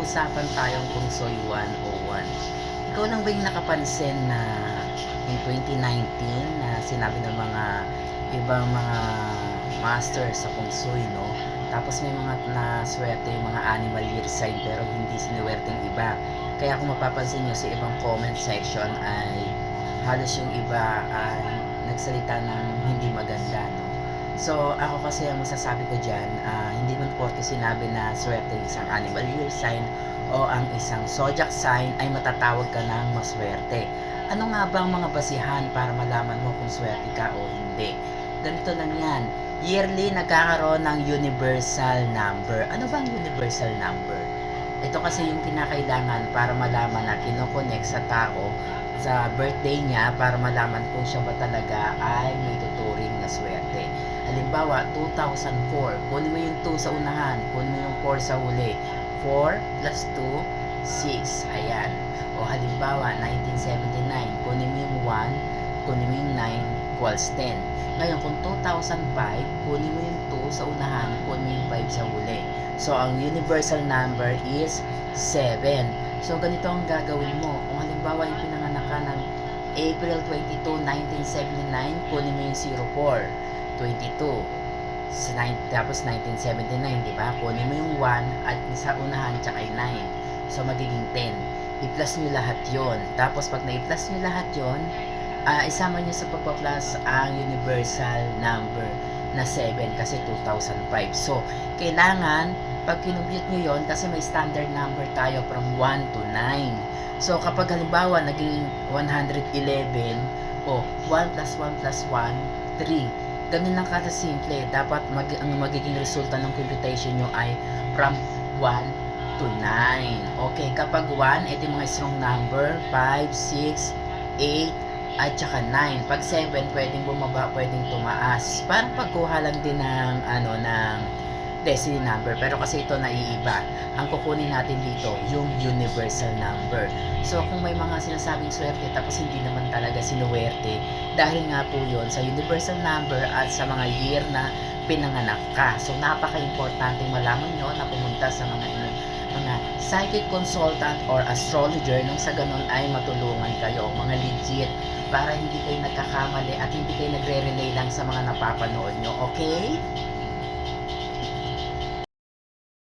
usapan tayong Pungsoy 101. Ikaw lang ba yung nakapansin na in 2019 na sinabi ng mga ibang mga master sa Pungsoy, no? Tapos may mga naswerte yung mga animal year sign pero hindi sinuwerte yung iba. Kaya kung mapapansin nyo sa ibang comment section ay halos yung iba ay nagsalita ng hindi maganda, no? So, ako kasi ang masasabi ko dyan, hindi man porke sinabi na swerte yung isang animal year sign o ang isang zodiac sign ay matatawag ka ng maswerte. Ano nga ba ang mga basihan para malaman mo kung swerte ka o hindi? Ganito lang yan. Yearly nagkakaroon ng universal number. Ano ba ang universal number? Ito kasi yung kinakailangan para malaman na kinoconnect sa tao sa birthday niya para malaman kung siya ba talaga ay may tuturing na swerte. Halimbawa, 2004, kunin mo yung 2 sa unahan, kunin mo yung 4 sa huli. 4 plus 2, 6. Ayan. O halimbawa, 1979, kunin mo yung 1, kunin mo yung 9, equals 10. Ngayon, kung 2005, kunin mo yung 2 sa unahan, kunin mo yung 5 sa huli. So, ang universal number is 7. So, ganito ang gagawin mo. Kung halimbawa, yung pinanganak ka ng April 22, 1979, kunin mo yung 04, 22. Tapos 1979, di ba? Kunin mo yung 1 at sa unahan, tsaka yung 9. So, magiging 10. I-plus nyo lahat yon. Tapos, pag na-i-plus nyo lahat yon, isama nyo sa pagpa-plus ang universal number na 7 kasi 2005. So, kailangan pag kinumpute nyo yon kasi may standard number tayo from 1 to 9. So, kapag halimbawa naging 111 o 1 plus 1 plus 1, 3. Ganun lang kada simple. Dapat ang magiging resulta ng computation nyo ay from 1 to 9. Okay, kapag 1, ito yung mga strong number, 5, 6, 8, at saka 9. Pag 7, pwedeng bumaba, pwedeng tumaas. Parang pagkuha lang din ng, ng destiny number. Pero kasi ito naiiba. Ang kukunin natin dito, yung universal number. So, kung may mga sinasabing swerte, tapos hindi naman talaga sinuwerte, dahil nga po yun sa universal number at sa mga year na pinanganak ka. So, napaka-importante malaman nyo na pumunta sa mga psychic consultant or astrologer nung sa ganun ay matulungan kayo, mga legit, para hindi kayo nagkakamali at hindi kayo nagre-relay lang sa mga napapanood nyo, okay?